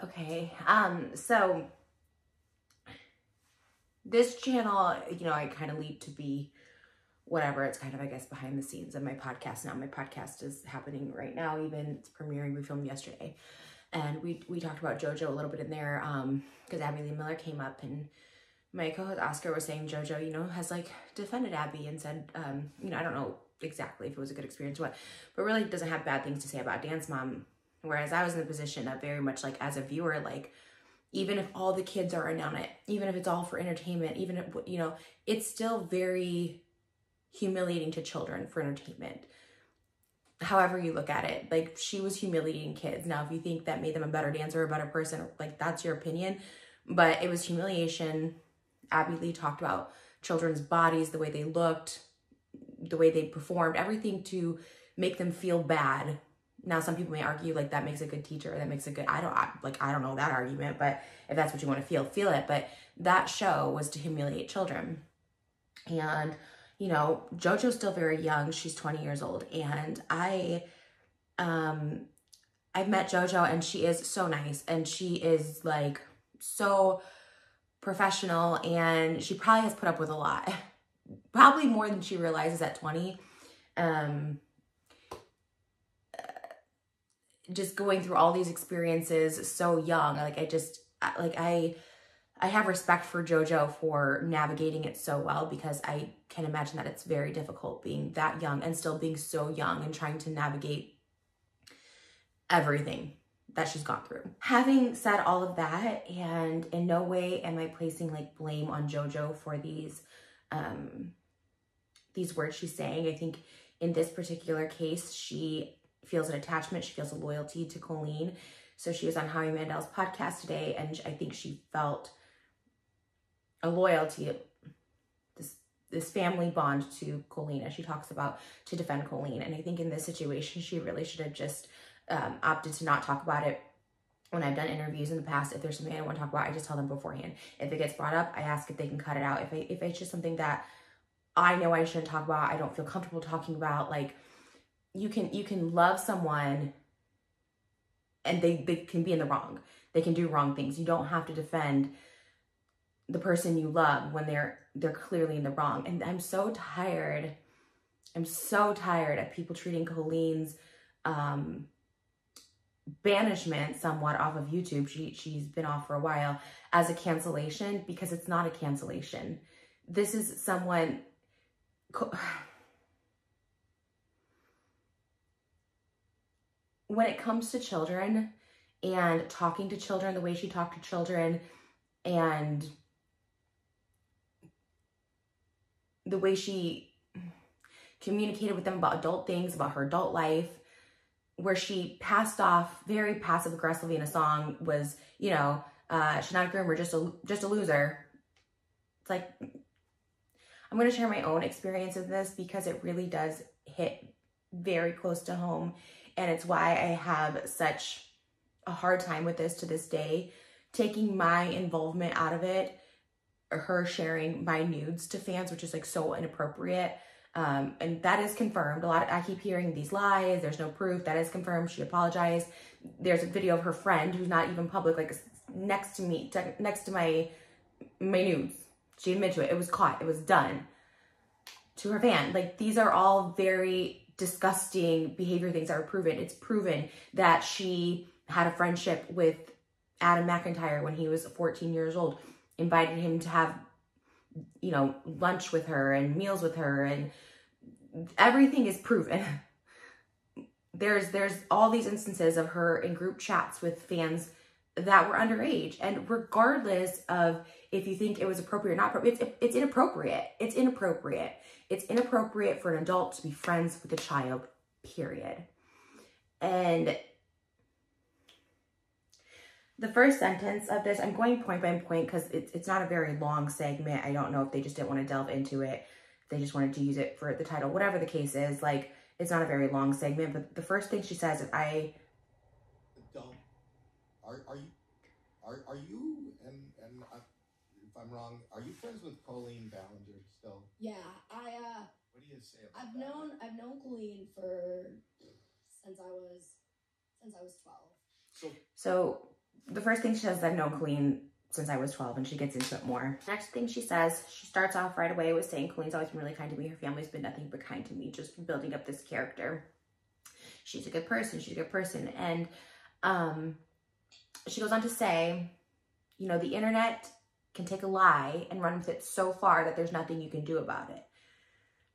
Okay, so this channel, you know, I kind of lead to be whatever. It's kind of, I guess, behind the scenes of my podcast now. My podcast is happening right now, even it's premiering. We filmed yesterday. And we talked about JoJo a little bit in there, because Abby Lee Miller came up, and my co-host Oscar was saying JoJo, you know, has like defended Abby and said, you know, I don't know exactly if it was a good experience or what, but really doesn't have bad things to say about Dance Mom. Whereas I was in the position of very much like, as a viewer, like, even if all the kids are in on it, even if it's all for entertainment, even if, you know, it's still very humiliating to children for entertainment. However you look at it, like, she was humiliating kids. Now, if you think that made them a better dancer or a better person, like, that's your opinion, but it was humiliation. Abby Lee talked about children's bodies, the way they looked, the way they performed, everything to make them feel bad. Now, some people may argue like that makes a good teacher, or that makes a good, I don't know that argument, but if that's what you want to feel it. But that show was to humiliate children. And, you know, JoJo's still very young. She's 20 years old. And I've met JoJo, and she is so nice, and she is like so professional, and she probably has put up with a lot, probably more than she realizes at 20. Just going through all these experiences so young, like, I have respect for JoJo for navigating it so well, because I can imagine that it's very difficult being that young and still being so young and trying to navigate everything that she's gone through. Having said all of that, and in no way am I placing like blame on JoJo for these words she's saying. I think in this particular case, she feels an attachment, she feels a loyalty to Colleen. So she was on Howie Mandel's podcast today, and I think she felt a loyalty, this family bond to Colleen, as she talks about, to defend Colleen. And I think in this situation, she really should have just opted to not talk about it. When I've done interviews in the past, if there's something I want to talk about, I just tell them beforehand. If it gets brought up, I ask if they can cut it out. If it's just something that I know I shouldn't talk about, I don't feel comfortable talking about, like, you can love someone and they can be in the wrong. They can do wrong things. You don't have to defend the person you love when they're clearly in the wrong. And I'm so tired. I'm so tired of people treating Colleen's banishment somewhat off of YouTube. She's been off for a while as a cancellation, because it's not a cancellation. This is someone... When it comes to children and talking to children the way she talked to children, and the way she communicated with them about adult things, about her adult life, where she passed off very passive aggressively in a song was, you know, she's not a groomer, just a loser. It's like, I'm going to share my own experience of this, because it really does hit very close to home. And it's why I have such a hard time with this to this day, taking my involvement out of it, or her sharing my nudes to fans, which is like so inappropriate. And that is confirmed. I keep hearing these lies. There's no proof. That is confirmed. She apologized. There's a video of her friend, who's not even public, like next to me, next to my nudes. She admitted to it. It was caught. It was done to her fan. Like, these are all very disgusting behavior things that are proven. It's proven that she had a friendship with Adam McIntyre when he was 14 years old, invited him to have, you know, lunch with her and meals with her, and everything is proven. There's all these instances of her in group chats with fans that were underage. And regardless of if you think it was appropriate or not appropriate, it's inappropriate. It's inappropriate. It's inappropriate for an adult to be friends with a child, period. And the first sentence of this, I'm going point by point because it's not a very long segment. I don't know if they just didn't want to delve into it. They just wanted to use it for the title, whatever the case is. Like, it's not a very long segment, but the first thing she says is, Are you, and if I'm wrong, are you friends with Colleen Ballinger still? Yeah, What do you say about I've known Colleen since I was 12. So the first thing she says is, I've known Colleen since I was 12, and she gets into it more. Next thing she says, she starts off right away with saying, Colleen's always been really kind to me. Her family's been nothing but kind to me, just building up this character. She's a good person. She's a good person. And she goes on to say, you know, the internet can take a lie and run with it so far that there's nothing you can do about it.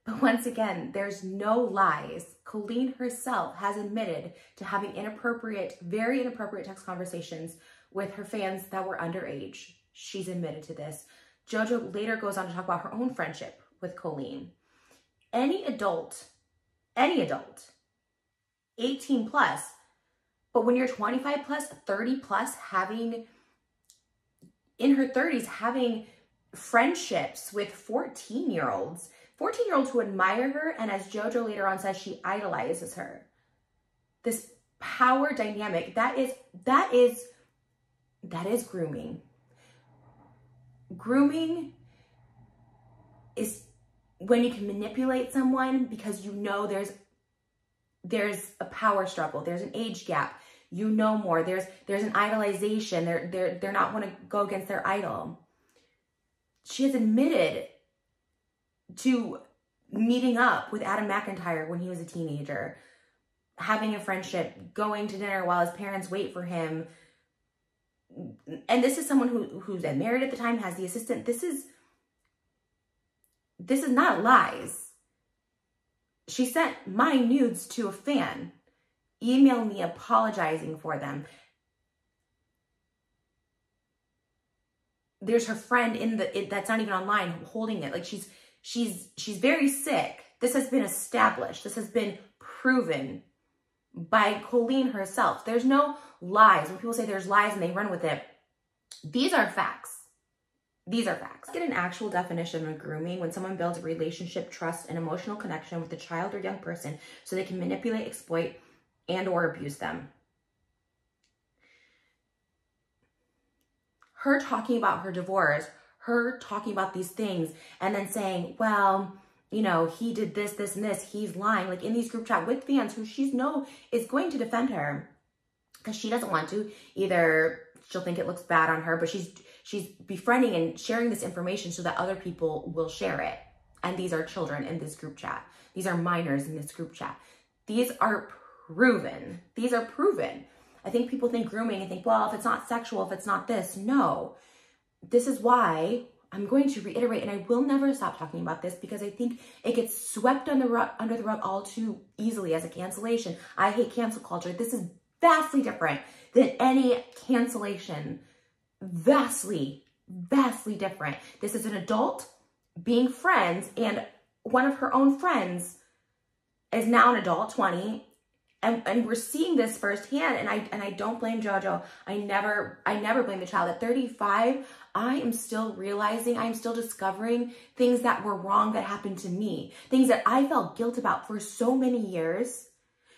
But once again, there's no lies. Colleen herself has admitted to having inappropriate, very inappropriate text conversations with her fans that were underage. She's admitted to this. JoJo later goes on to talk about her own friendship with Colleen. Any adult, 18 plus, but when you're 25 plus, 30 plus, in her 30s, having friendships with 14-year-olds who admire her, and as JoJo later on says, she idolizes her. This power dynamic, that is grooming. Grooming is when you can manipulate someone because you know there's a power struggle, there's an age gap, you know more, there's an idolization, they're not want to go against their idol. She has admitted to meeting up with Adam McIntyre when he was a teenager, having a friendship, going to dinner while his parents wait for him. And this is someone who's married at the time, has the assistant. This is not lies. She sent my nudes to a fan, emailed me apologizing for them. There's her friend that's not even online holding it. Like she's very sick. This has been established. This has been proven by Colleen herself. There's no lies. When people say there's lies and they run with it, these are facts. These are facts. Let's get an actual definition of grooming: when someone builds a relationship, trust, and emotional connection with a child or young person so they can manipulate, exploit, and or abuse them. Her talking about her divorce, her talking about these things, and then saying, well, you know, he did this, this, and this, he's lying, like in these group chat with fans who she's is going to defend her because she doesn't want to. Either she'll think it looks bad on her, but she's befriending and sharing this information so that other people will share it. And these are children in this group chat. These are minors in this group chat. These are proven. These are proven. I think people think grooming and think, well, if it's not sexual, if it's not this, no. This is why I'm going to reiterate, and I will never stop talking about this because I think it gets swept under the rug all too easily as a cancellation. I hate cancel culture. This is vastly different than any cancellation. Vastly, vastly different. This is an adult being friends, and one of her own friends is now an adult, 20, and we're seeing this firsthand, and I don't blame JoJo. I never blame the child. At 35, I am still realizing, I'm still discovering things that were wrong that happened to me, things that I felt guilt about for so many years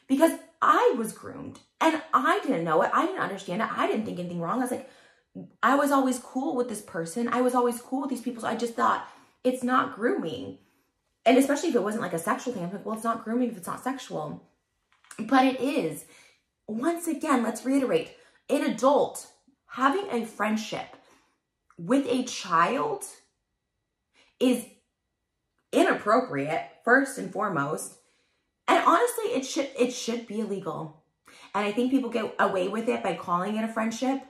because I was groomed and I didn't know it. I didn't understand it. I didn't think anything wrong. I was like, I was always cool with this person. I was always cool with these people. So I just thought it's not grooming. And especially if it wasn't like a sexual thing, I'm like, well, it's not grooming if it's not sexual. But it is. Once again, let's reiterate, an adult having a friendship with a child is inappropriate, first and foremost. And honestly, it should be illegal. And I think people get away with it by calling it a friendship.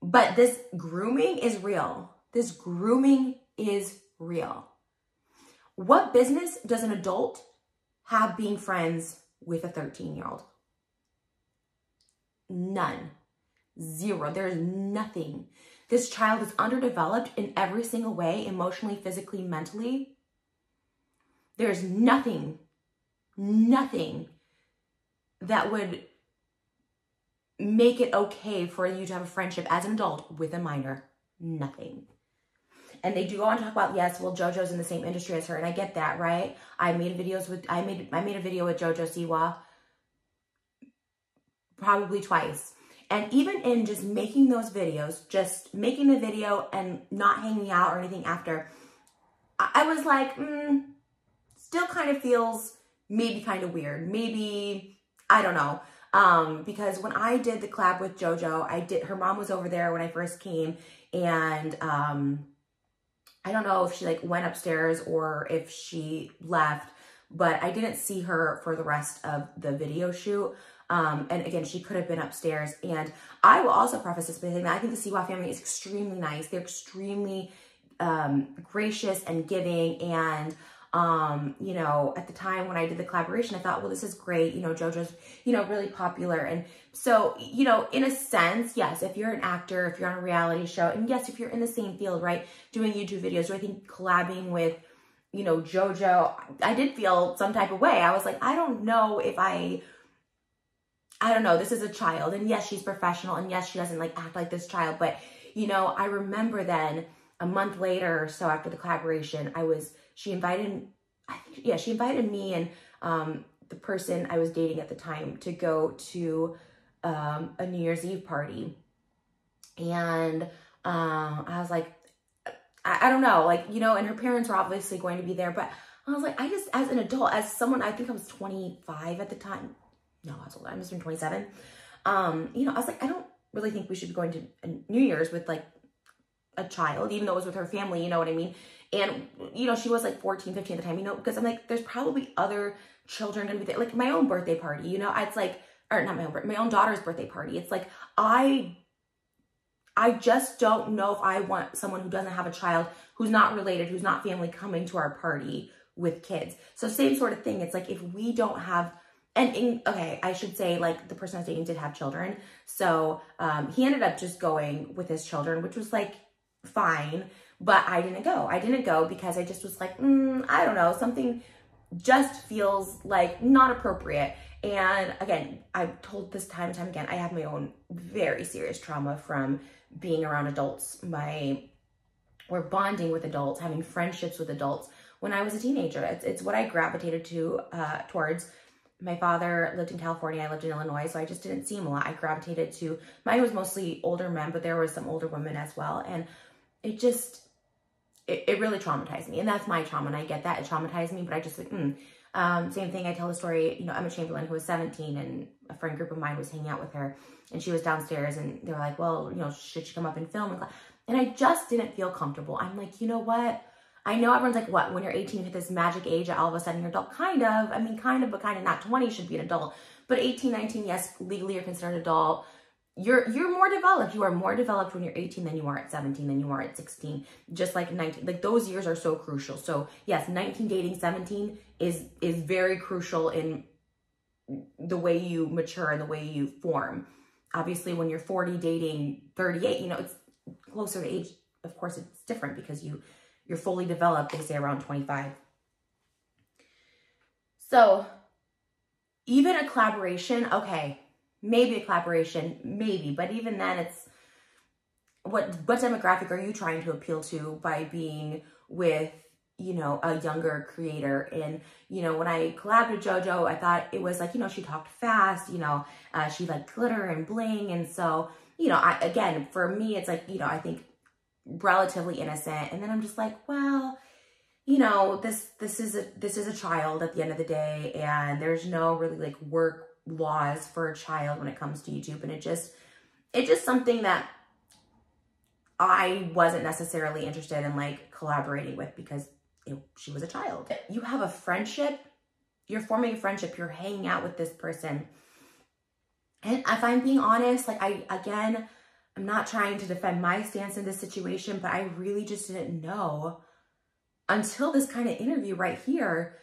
But this grooming is real. This grooming is real. What business does an adult have being friends with a 13-year-old? None. Zero. There is nothing. This child is underdeveloped in every single way, emotionally, physically, mentally. There's nothing that would make it okay for you to have a friendship as an adult with a minor. Nothing. And they do go on to talk about, yes, well, JoJo's in the same industry as her, and I get that, right? I made a video with JoJo Siwa probably twice. And even in just making those videos, just making the video and not hanging out or anything after, I was like, still kind of feels maybe kind of weird. Maybe, I don't know. Because when I did the collab with JoJo, her mom was over there when I first came, and I don't know if she like went upstairs or if she left, but I didn't see her for the rest of the video shoot. And again, she could have been upstairs. And I will also preface this by saying that I think the Siwa family is extremely nice. They're extremely gracious and giving. And, you know, at the time when I did the collaboration, I thought, well, this is great. You know, JoJo's, you know, really popular. And so, you know, in a sense, yes, if you're an actor, if you're on a reality show, and yes, if you're in the same field, right, doing YouTube videos, or I think collabing with, you know, JoJo, I did feel some type of way. I was like, I don't know if I don't know, this is a child, and yes, she's professional, and yes, she doesn't like act like this child, but you know, I remember then a month later or so after the collaboration, she invited me and the person I was dating at the time to go to a New Year's Eve party. And I was like, I don't know, like, you know, and her parents were obviously going to be there, but I was like, I just, as an adult, as someone, I think I was 25 at the time. No, I was older. I must have been 27. You know, I was like, I don't really think we should be going to New Year's with like a child, even though it was with her family, you know what I mean? And, you know, she was like 14, 15 at the time, you know, because I'm like, there's probably other children going to be there. Like my own birthday party, you know, it's like, or not my own daughter's birthday party. It's like, I just don't know if I want someone who doesn't have a child, who's not related, who's not family, coming to our party with kids. So same sort of thing. It's like, if we don't have, okay, I should say, like, the person I was dating did have children. So he ended up just going with his children, which was like fine, but I didn't go. I didn't go because I just was like, I don't know, something just feels like not appropriate. And again, I've told this time and time again, I have my own very serious trauma from being around adults, or bonding with adults, having friendships with adults when I was a teenager. It's what I gravitated towards. My father lived in California, I lived in Illinois, so I just didn't see him a lot. I gravitated to, mine was mostly older men, but there was some older women as well. And it just, it really traumatized me. And that's my trauma, and I get that, it traumatized me, but I just like, same thing, I tell the story, you know, Emma Chamberlain, who was 17, and a friend group of mine was hanging out with her, and she was downstairs, and they were like, well, you know, should she come up and film? And I just didn't feel comfortable. I'm like, you know what? I know everyone's like, what, when you're 18, you hit this magic age, all of a sudden you're adult. Kind of, I mean, kind of, but kind of not. 20 should be an adult. But 18, 19, yes, legally you're considered adult. You're more developed. You are more developed when you're 18 than you are at 17, than you are at 16. Just like 19, like those years are so crucial. So yes, 19 dating 17 is very crucial in the way you mature and the way you form. Obviously, when you're 40 dating 38, you know, it's closer to age. Of course, it's different because you're fully developed, they say, around 25. So even a collaboration, okay, maybe a collaboration, maybe, but even then it's, what demographic are you trying to appeal to by being with, you know, a younger creator? And, you know, when I collabed with JoJo, I thought it was like, you know, she talked fast, you know, she liked glitter and bling. And so, you know, again, for me, it's like, you know, I think relatively innocent. And then I'm just like, well, you know, this is a child at the end of the day, and there's no really like work laws for a child when it comes to YouTube. And it's just something that I wasn't necessarily interested in like collaborating with, because she was a child. You have a friendship, you're forming a friendship, you're hanging out with this person. And if I'm being honest, like I'm not trying to defend my stance in this situation, but I really just didn't know until this kind of interview right here.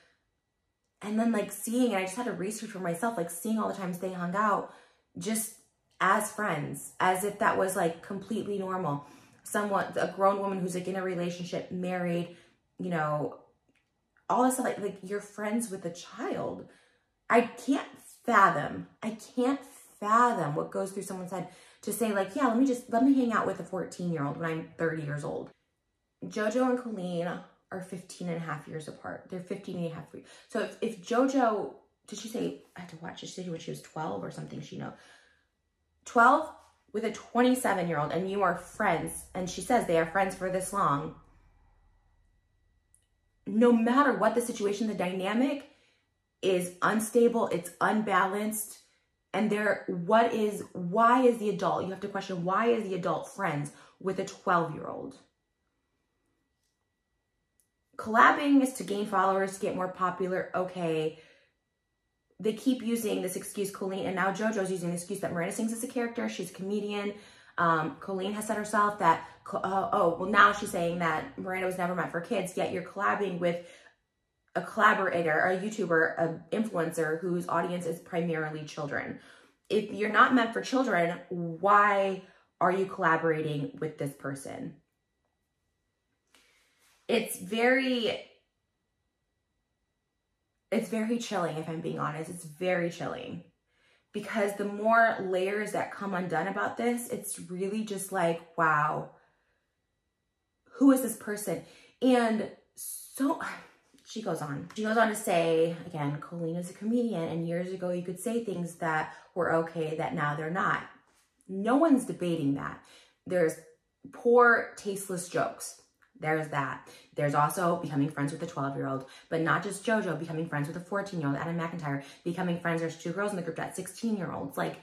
And then like seeing, and I just had to research for myself, like seeing all the times they hung out just as friends, as if that was like completely normal. A grown woman who's like in a relationship, married, you know, all this stuff, like you're friends with a child. I can't fathom what goes through someone's head to say like, yeah, let me hang out with a 14-year-old when I'm 30 years old. JoJo and Colleen are 15 and a half years apart. They're 15 and a half. So if JoJo, did she say, I had to watch, did she say when she was 12 or something, 12 with a 27-year-old, and you are friends, and she says they are friends for this long, no matter what the situation, the dynamic is unstable, it's unbalanced. And why is the adult, you have to question, why is the adult friends with a 12-year-old? Collabing is to gain followers, to get more popular. Okay. They keep using this excuse, Colleen, and now JoJo's using the excuse that Miranda Sings is a character. She's a comedian. Colleen has said herself that, now she's saying that Miranda was never meant for kids, yet you're collabing with a collaborator, a YouTuber, an influencer whose audience is primarily children. If you're not meant for children, why are you collaborating with this person? It's very chilling, if I'm being honest. It's very chilling. Because the more layers that come undone about this, it's really just like, wow, who is this person? And so she goes on to say, again, Colleen is a comedian, and years ago you could say things that were okay that now they're not. No one's debating that. There's poor, tasteless jokes. There's that. There's also becoming friends with a 12-year-old, but not just JoJo, becoming friends with a 14-year-old, Adam McIntyre, becoming friends. There's 2 girls in the group chat, 16-year-olds. Like,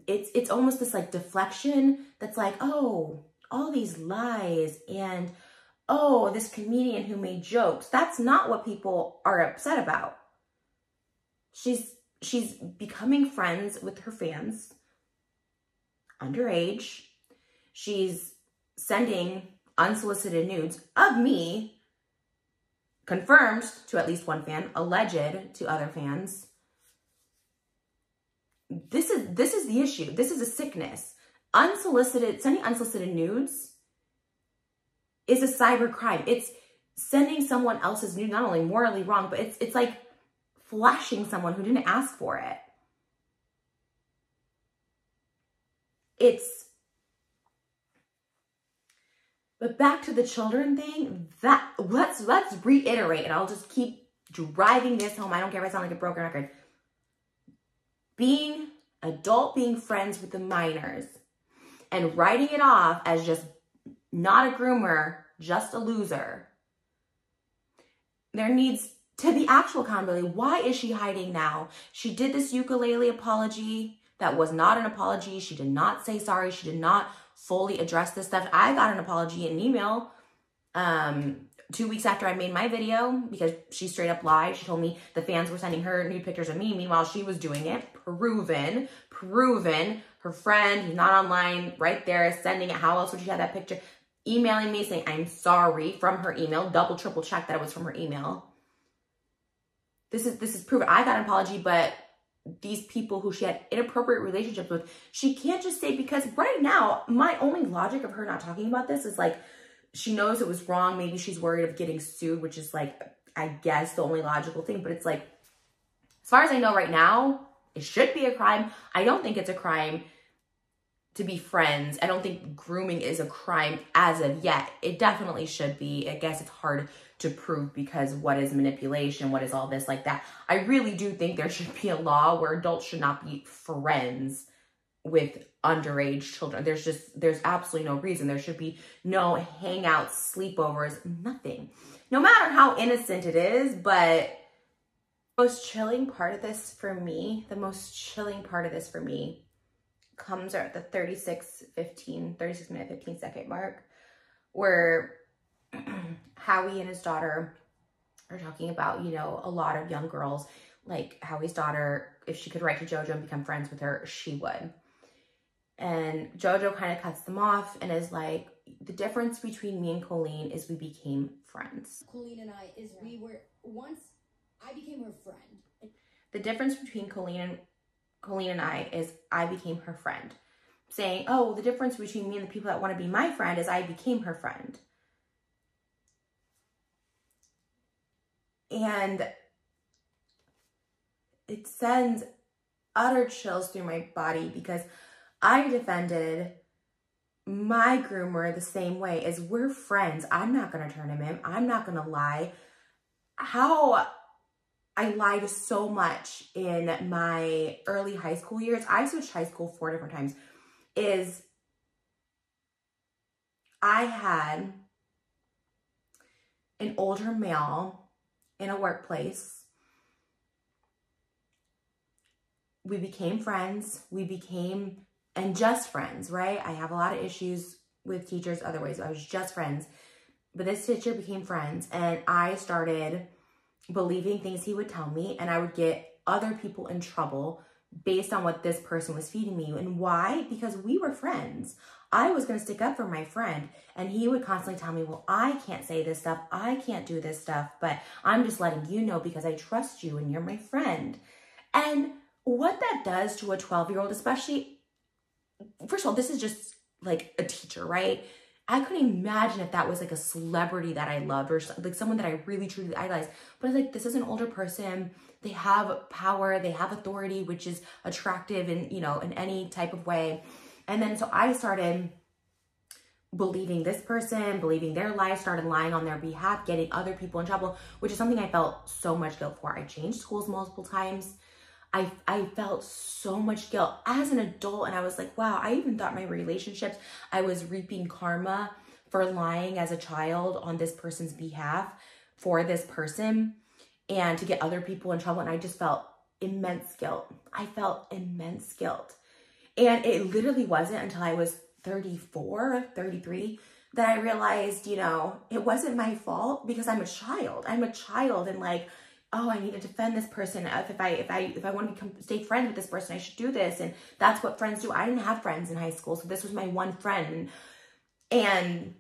it's almost this like deflection that's like, oh, all these lies and oh, this comedian who made jokes. That's not what people are upset about. She's becoming friends with her fans, underage. She's sending unsolicited nudes of me, confirmed to at least one fan, alleged to other fans. This is the issue. This is a sickness. Sending unsolicited nudes is a cyber crime. It's sending someone else's nude, not only morally wrong, but it's like flashing someone who didn't ask for it. But back to the children thing, let's reiterate, and I'll just keep driving this home. I don't care if I sound like a broken record. Being friends with the minors and writing it off as just not a groomer, just a loser. There needs to be actual accountability. Why is she hiding now? She did this ukulele apology that was not an apology. She did not say sorry. She did not fully address this stuff. I got an apology in an email 2 weeks after I made my video because she straight up lied. She told me the fans were sending her nude pictures of me. Meanwhile, she was doing it. Proven. Her friend who's not online right there sending it. How else would she have that picture? Emailing me saying, I'm sorry from her email. Double, triple check that it was from her email. This is proven. I got an apology, but these people who she had inappropriate relationships with, she can't just say, because right now, my only logic of her not talking about this is like, she knows it was wrong. Maybe she's worried of getting sued, which is like, I guess the only logical thing. But it's like, as far as I know right now, it should be a crime. I don't think it's a crime to be friends. I don't think grooming is a crime as of yet. It definitely should be. I guess it's hard to prove because what is manipulation? What is all this like that? I really do think there should be a law where adults should not be friends with underage children. There's absolutely no reason. There should be no hangouts, sleepovers, nothing. No matter how innocent it is, but the most chilling part of this for me comes at the 36 minute 15 second mark, where Howie and his daughter are talking about, you know, a lot of young girls, like Howie's daughter, if she could write to JoJo and become friends with her, she would. And JoJo kind of cuts them off and is like, the difference between me and Colleen is we became friends. Colleen and I is we were, once I became her friend. The difference between Colleen and I is I became her friend. Saying, oh, the difference between me and the people that want to be my friend is I became her friend. And it sends utter chills through my body because I defended my groomer the same way as we're friends. I'm not going to turn him in. I'm not going to lie. How I lied so much in my early high school years. I switched high school 4 different times. Is I had an older male in a workplace we became friends. We became, and just friends, right? I have a lot of issues with teachers otherwise. I was just friends. But this teacher became friends, and I started believing things he would tell me, and I would get other people in trouble based on what this person was feeding me. And why? Because we were friends. I was going to stick up for my friend, and he would constantly tell me, well, I can't say this stuff. I can't do this stuff, but I'm just letting you know because I trust you and you're my friend. And what that does to a 12-year-old, especially, first of all, this is just like a teacher, right? I couldn't imagine if that was like a celebrity that I loved or like someone that I really truly idolized. But I was like, this is an older person. They have power. They have authority, which is attractive in, you know, in any type of way. And then so I started believing this person, believing their lies, started lying on their behalf, getting other people in trouble, which is something I felt so much guilt for. I changed schools multiple times. I felt so much guilt as an adult, and I was like, wow, I even thought my relationships, I was reaping karma for lying as a child on this person's behalf for this person and to get other people in trouble. And I just felt immense guilt. I felt immense guilt. And it literally wasn't until I was 34, 33 that I realized, you know, it wasn't my fault because I'm a child. I'm a child, and like, oh, I need to defend this person. If I want to stay friends with this person, I should do this. And that's what friends do. I didn't have friends in high school, so this was my one friend. And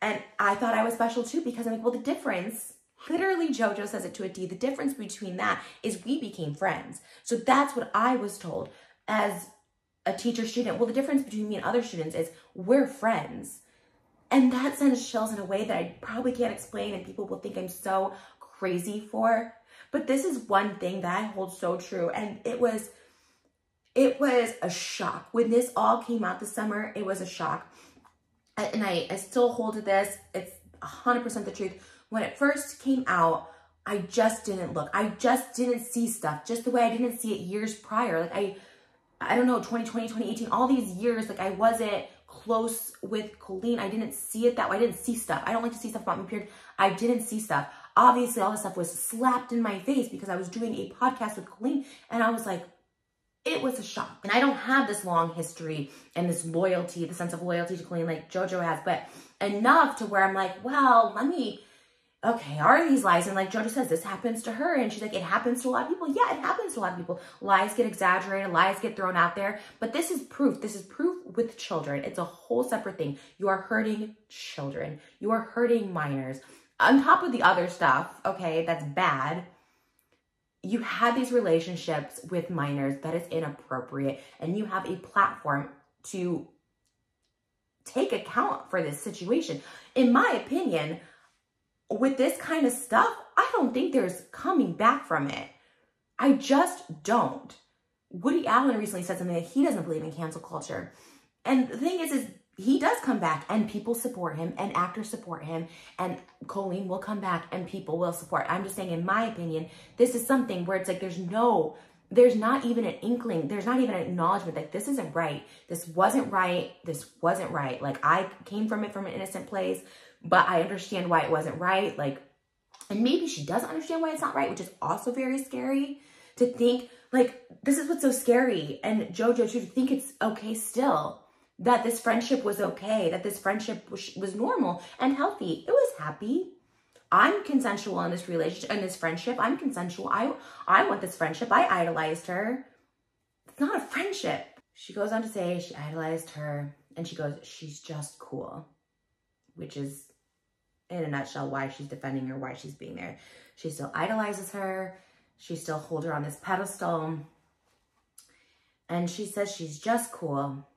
I thought I was special too, because I'm like, well, the difference, literally JoJo says it to a T, the difference between that is we became friends. So that's what I was told as a teacher student. Well, the difference between me and other students is we're friends. And that sends chills in a way that I probably can't explain, and people will think I'm so crazy for. But this is one thing that I hold so true. And it was a shock. When this all came out this summer, it was a shock. And I still hold to this. It's 100% the truth. When it first came out, I just didn't look. I just didn't see stuff just the way I didn't see it years prior. Like I don't know, 2020, 2018, all these years, like I wasn't close with Colleen. I didn't see it that way. I didn't see stuff. I don't like to see stuff about me, period. I didn't see stuff. Obviously, all this stuff was slapped in my face because I was doing a podcast with Colleen, and I was like, it was a shock. And I don't have this long history and this loyalty, the sense of loyalty to Colleen like JoJo has, but enough to where I'm like, well, okay, are these lies? And like JoJo says, this happens to her. And she's like, it happens to a lot of people. Yeah, it happens to a lot of people. Lies get exaggerated. Lies get thrown out there. But this is proof. This is proof with children. It's a whole separate thing. You are hurting children. You are hurting minors. On top of the other stuff, okay, that's bad. You have these relationships with minors that is inappropriate. And you have a platform to take account for this situation. In my opinion, with this kind of stuff, I don't think there's coming back from it. I just don't. Woody Allen recently said something that he doesn't believe in cancel culture. And the thing is he does come back, and people support him, and actors support him, and Colleen will come back, and people will support. I'm just saying, in my opinion, this is something where it's like there's not even an inkling, there's not even an acknowledgement that this isn't right. This wasn't right. This wasn't right. Like, I came from it from an innocent place, but I understand why it wasn't right. Like, and maybe she doesn't understand why it's not right, which is also very scary to think. Like, this is what's so scary. And JoJo, too, to think it's okay still, that this friendship was okay, that this friendship was normal and healthy. It was happy. I'm consensual in this relationship, in this friendship. I'm consensual. I want this friendship. I idolized her. It's not a friendship. She goes on to say she idolized her, and she goes, she's just cool, which is, in a nutshell, why she's defending her, why she's being there. She still idolizes her. She still holds her on this pedestal. And she says she's just cool.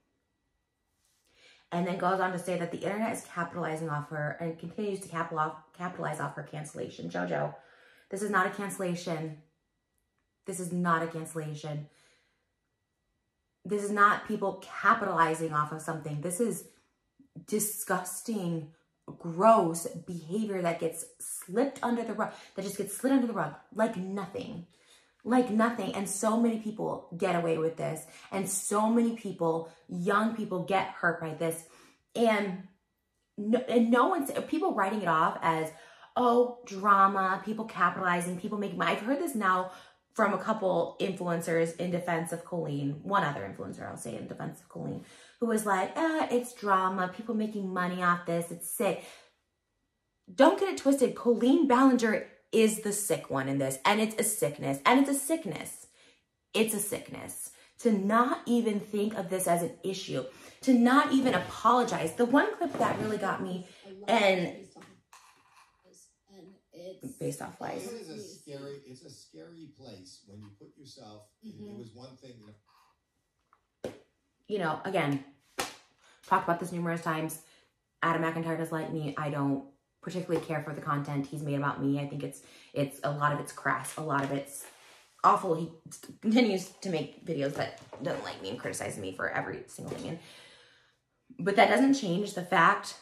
And then goes on to say that the internet is capitalizing off her and continues to capitalize off her cancellation. JoJo, this is not a cancellation. This is not a cancellation. This is not people capitalizing off of something. This is disgusting, gross behavior that gets slipped under the rug, that just gets slid under the rug like nothing. Like nothing. And so many people get away with this. And so many people, young people, get hurt by this. And no one's, people writing it off as, oh, drama, people capitalizing, people making money. I've heard this now from a couple influencers in defense of Colleen, one other influencer, I'll say, in defense of Colleen, who was like, it's drama, people making money off this, it's sick. Don't get it twisted. Colleen Ballinger is the sick one in this, and it's a sickness, and it's a sickness. It's a sickness. To not even think of this as an issue, to not even apologize. The one clip that really got me, and based off life. It's a scary place when you put yourself, it was one thing, you know, again, talked about this numerous times. Adam McIntyre does like me. I don't particularly care for the content he's made about me. I think it's a lot of it's crass, a lot of it's awful. He continues to make videos that don't like me and criticize me for every single thing. But that doesn't change the fact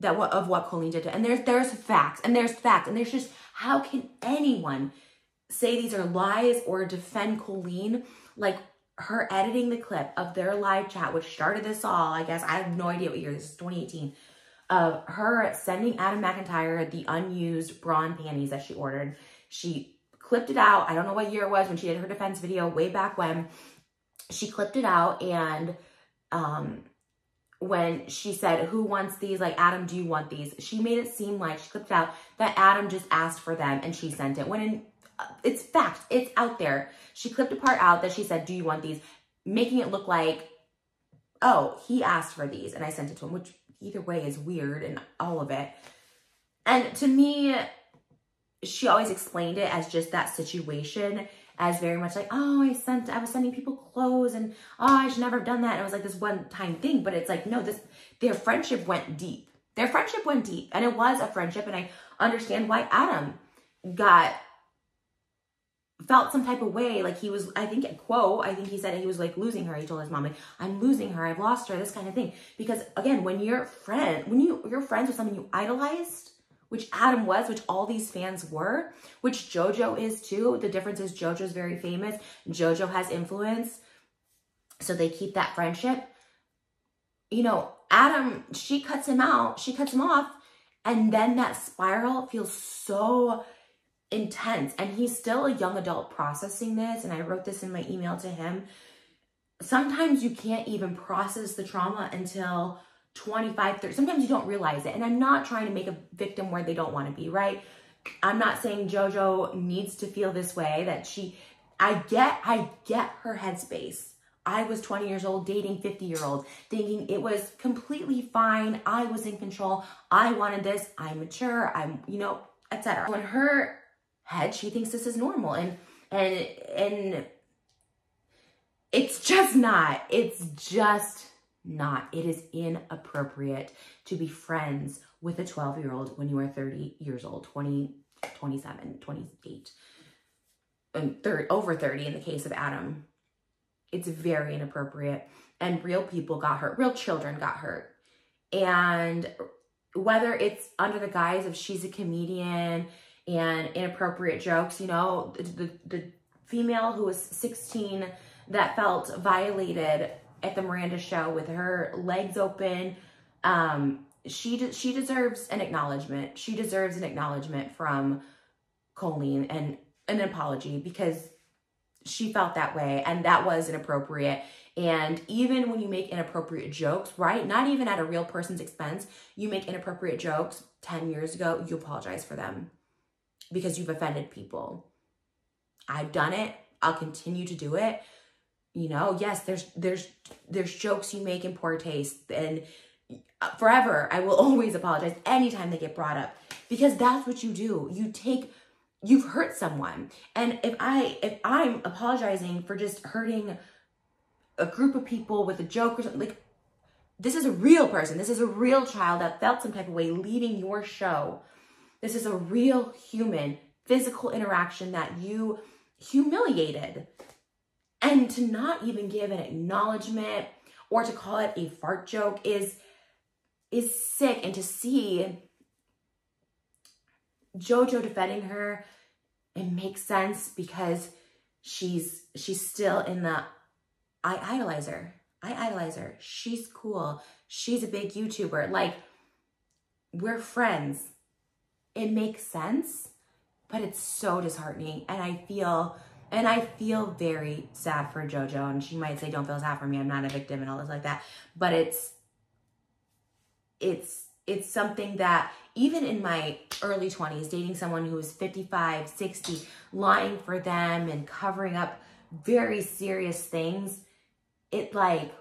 that what Colleen did to, and there's facts, and there's just, how can anyone say these are lies or defend Colleen? Like, her editing the clip of their live chat, which started this all, I guess, I have no idea what year, this is 2018, of her sending Adam McIntyre the unused bra and panties that she ordered. She clipped it out. I don't know what year it was when she did her defense video, way back when. She clipped it out, and when she said, who wants these? Like, Adam, do you want these? She made it seem like, she clipped out, that Adam just asked for them and she sent it. When it's fact, it's out there. She clipped a part out that she said, do you want these? Making it look like, oh, he asked for these and I sent it to him, which either way is weird, and all of it. And to me, she always explained it as just that situation, as very much like, oh, I was sending people clothes, and oh, I should never have done that. And it was like this one-time thing, but it's like, no, their friendship went deep. Their friendship went deep, and it was a friendship, and I understand why Adam felt some type of way, like he was, I think he said he was like losing her. He told his mom, like, I'm losing her, I've lost her, this kind of thing. Because again, when you're friends with someone you idolized, which Adam was, which all these fans were, which JoJo is too. The difference is JoJo's very famous. JoJo has influence, so they keep that friendship. You know, Adam, she cuts him out, she cuts him off, and then that spiral feels so intense. And he's still a young adult processing this, and I wrote this in my email to him. Sometimes you can't even process the trauma until 25, 30. Sometimes you don't realize it. And I'm not trying to make a victim where they don't want to be, right? I'm not saying JoJo needs to feel this way, that I get her headspace. I was 20 years old dating 50-year-old, thinking it was completely fine. I was in control. I wanted this. I'm mature. I'm, etc. In her head, she thinks this is normal, and it's just not. It's just not. It is inappropriate to be friends with a 12-year-old when you are 30 years old, 20, 27, 28, and over 30 in the case of Adam. It's very inappropriate, and real people got hurt. Real children got hurt. And whether it's under the guise of she's a comedian and inappropriate jokes, the female who was 16 that felt violated at the Miranda show with her legs open, she deserves an acknowledgement. She deserves an acknowledgement from Colleen and an apology, because she felt that way, and that was inappropriate. And even when you make inappropriate jokes, right, not even at a real person's expense, you make inappropriate jokes 10 years ago, you apologize for them because you've offended people. I've done it. I'll continue to do it. Yes, there's jokes you make in poor taste, and forever I will always apologize anytime they get brought up, because that's what you do. You've hurt someone. And if I'm apologizing for just hurting a group of people with a joke or something, like, this is a real person. This is a real child that felt some type of way leaving your show. This is a real human physical interaction that you humiliated. And to not even give an acknowledgement or to call it a fart joke is sick. And to see JoJo defending her, it makes sense, because she's still in the, I idolize her. She's cool. She's a big YouTuber. Like, we're friends. It makes sense, but it's so disheartening. And I feel And I feel very sad for JoJo, and she might say, don't feel sad for me, I'm not a victim and all this like that. But it's something that even in my early 20s, dating someone who was 55, 60, lying for them and covering up very serious things, it like,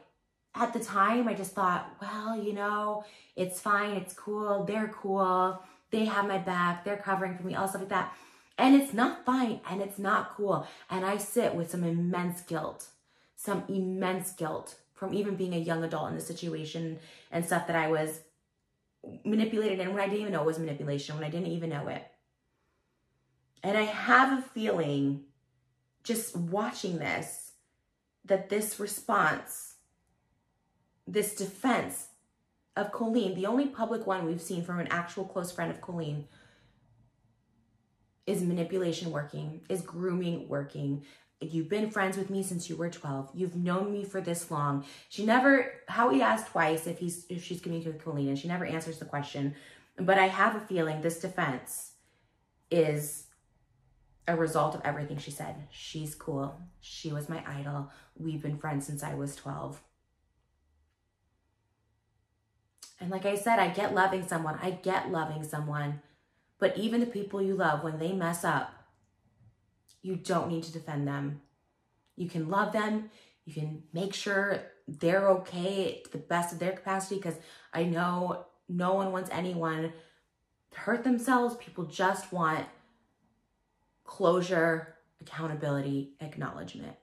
at the time, I just thought, well, you know, it's fine, it's cool, they're cool, they have my back, they're covering for me, all stuff like that. And it's not fine, and it's not cool. And I sit with some immense guilt from even being a young adult in the situation and stuff that I was manipulated in when I didn't even know it was manipulation, when I didn't even know it. And I have a feeling, just watching this, that this response, this defense of Colleen, the only public one we've seen from an actual close friend of Colleen, is manipulation working, is grooming working. You've been friends with me since you were 12. You've known me for this long. Howie asked twice if she's communicating with Colleen, and she never answers the question. But I have a feeling this defense is a result of everything she said. She's cool. She was my idol. We've been friends since I was 12. And like I said, I get loving someone. But even the people you love, when they mess up, you don't need to defend them. You can love them. You can make sure they're okay to the best of their capacity, because I know no one wants anyone to hurt themselves. People just want closure, accountability, acknowledgement.